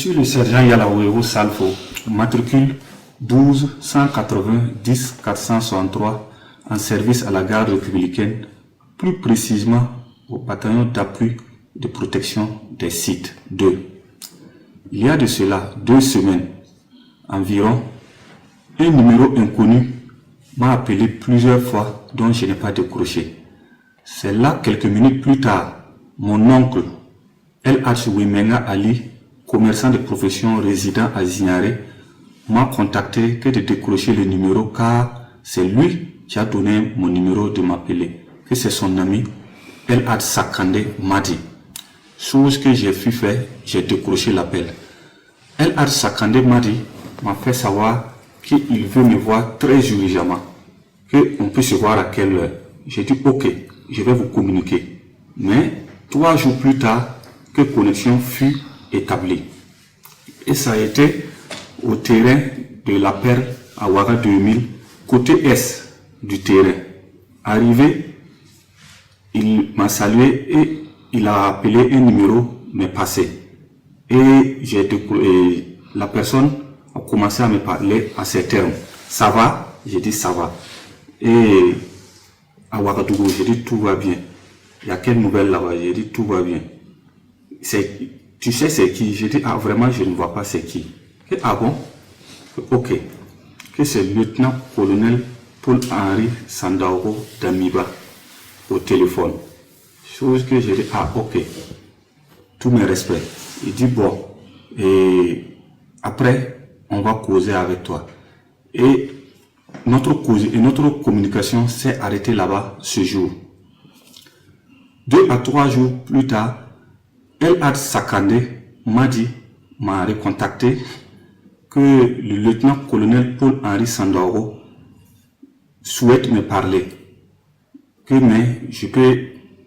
Je suis le sergent Yalaouero Salfo, matricule 12 180 10 463 en service à la garde républicaine, plus précisément au bataillon d'appui de protection des sites 2. Il y a de cela 2 semaines environ, un numéro inconnu m'a appelé plusieurs fois dont je n'ai pas décroché. C'est là, quelques minutes plus tard, mon oncle El Hadj Wimenga Ali, commerçant de profession résident à Zignaré, m'a contacté que de décrocher le numéro car c'est lui qui a donné mon numéro de m'appeler, que c'est son ami El Hadj Sakandé Madi. Chose que j'ai pu faire, j'ai décroché l'appel. El Hadj Sakandé Madi m'a fait savoir qu'il veut me voir très urgemment, qu'on peut se voir à quelle heure. J'ai dit ok, je vais vous communiquer. Mais 3 jours plus tard, que connexion fut établie. Et ça a été au terrain de la Perle à Ouaga 2000, côté est du terrain. Arrivé, il m'a salué et il a appelé un numéro, mais passé. Et la personne a commencé à me parler à ces termes. Ça va? J'ai dit ça va. Et à Ouagadougou, j'ai dit tout va bien. Il y a quelle nouvelle là-bas? J'ai dit tout va bien. Tu sais c'est qui? J'ai dit ah vraiment je ne vois pas c'est qui. Et, ah bon? Ok. Que c'est le lieutenant-colonel Paul-Henri Sandaogo d'Amiba au téléphone. Chose que j'ai dit ah ok. Tous mes respects. Il dit bon. Et après on va causer avec toi. Et notre communication s'est arrêtée là-bas ce jour. 2 à 3 jours plus tard, El Hadj Sakandé m'a recontacté que le lieutenant-colonel Paul-Henri Sandaogo souhaite me parler. Mais je peux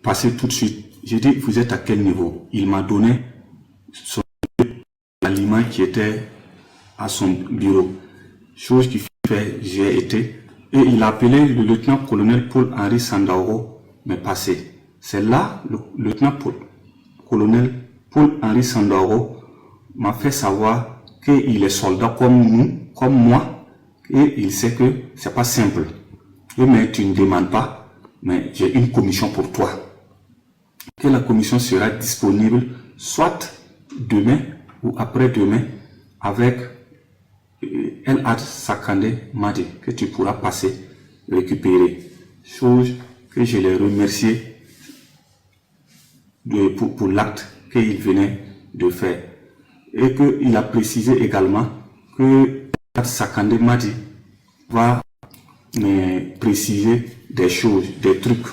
passer tout de suite. J'ai dit, vous êtes à quel niveau? Il m'a donné son aliment qui était à son bureau. Chose qui fait, j'ai été. Et il a appelé le lieutenant-colonel Paul-Henri Sandaogo me passer. C'est là, le lieutenant-colonel Paul-Henri Sandaogo m'a fait savoir qu'il est soldat comme nous, comme moi, et il sait que c'est pas simple. Mais tu ne demandes pas, mais j'ai une commission pour toi. Que la commission sera disponible soit demain ou après-demain avec El Hadj Sakandé Madi, que tu pourras passer récupérer. Chose que je l'ai remercié pour l'acte qu'il venait de faire. Et qu'il a précisé également que Sakandé Madi va me préciser des choses, des trucs.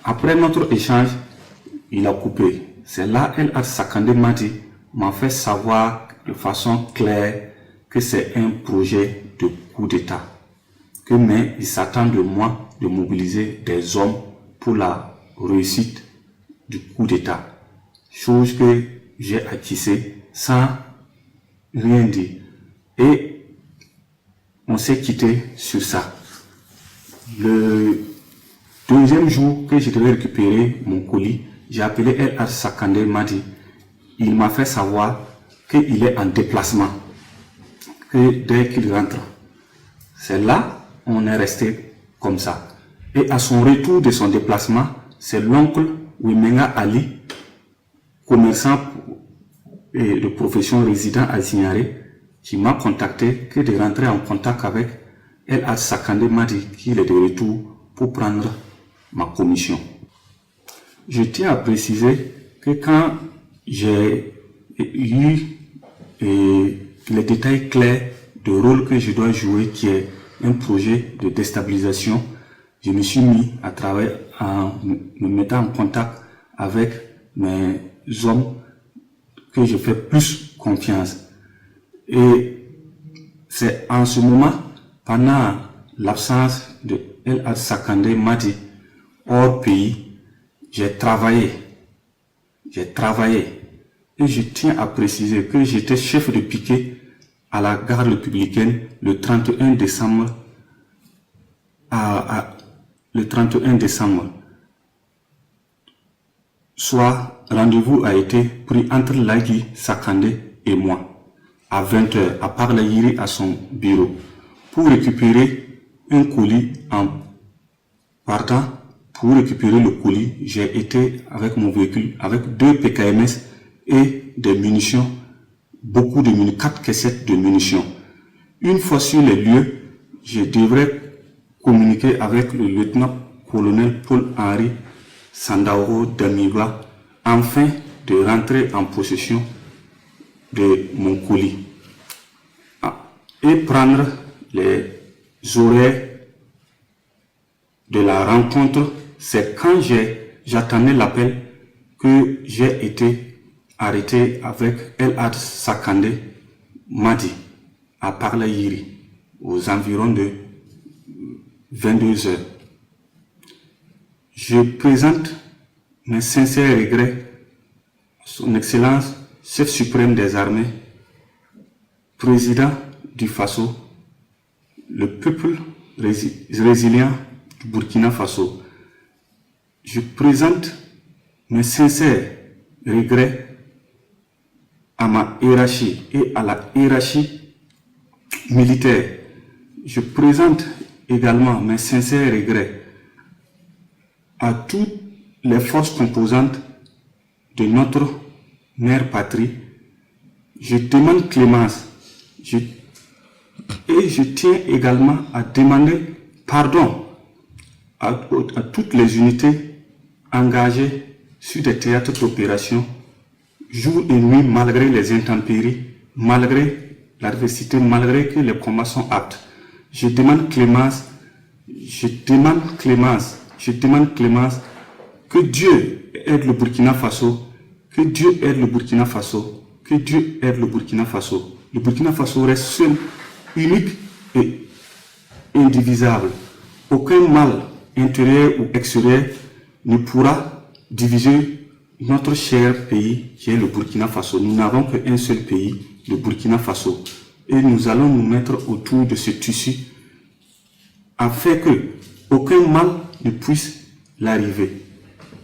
Après notre échange, il a coupé. C'est là El Hadj Sakandé Madi m'a fait savoir de façon claire que c'est un projet de coup d'État. Mais il s'attend de moi de mobiliser des hommes pour la réussite du coup d'État. Chose que j'ai acquise sans rien dire. Et on s'est quitté sur ça. Le deuxième jour que je devais récupérer mon colis, j'ai appelé El Hadj Sakandé Madi. Il m'a fait savoir qu'il est en déplacement. Que dès qu'il rentre, c'est là on est resté comme ça. Et à son retour de son déplacement, c'est l'oncle Wimenga Ali, commerçant de profession résident à Zignaré, qui m'a contacté que de rentrer en contact avec El Hadj Sakandé Madi, qui est de retour pour prendre ma commission. Je tiens à préciser que quand j'ai eu les détails clairs du rôle que je dois jouer, qui est un projet de déstabilisation, je me suis mis à travailler en me mettant en contact avec mes hommes que je fais plus confiance. Et c'est en ce moment, pendant l'absence de El Hadj Sakandé Madi hors pays, j'ai travaillé. Et je tiens à préciser que j'étais chef de piquet à la garde républicaine le 31 décembre soit rendez-vous a été pris entre Lagui Sakandé et moi à 20h à Parlayiri à son bureau pour récupérer un colis. En partant pour récupérer le colis, j'ai été avec mon véhicule avec 2 PKMS et des munitions, beaucoup de munitions, 4 caissettes de munitions. Une fois sur les lieux, je devrais communiquer avec le lieutenant-colonel Paul-Henri Sandaoro Damiba afin de rentrer en possession de mon colis et prendre les horaires de la rencontre. C'est quand j'attendais l'appel que j'ai été arrêté avec El Had Sakandé Madi à Parlayiri aux environs de 22h. Je présente mes sincères regrets à son Excellence, chef suprême des armées, président du Faso, le peuple résilient du Burkina Faso. Je présente mes sincères regrets à ma hiérarchie et à la hiérarchie militaire. Je présente également mes sincères regrets à toutes les forces composantes de notre mère patrie. Je demande clémence et je tiens également à demander pardon à toutes les unités engagées sur des théâtres d'opération jour et nuit, malgré les intempéries, malgré l'adversité, malgré que les combats sont aptes. Je demande clémence, que Dieu aide le Burkina Faso, que Dieu aide le Burkina Faso, que Dieu aide le Burkina Faso. Le Burkina Faso reste seul, unique et indivisable. Aucun mal intérieur ou extérieur ne pourra diviser notre cher pays qui est le Burkina Faso. Nous n'avons qu'un seul pays, le Burkina Faso. Et nous allons nous mettre autour de ce tissu afin que aucun mal ne puisse l'arriver.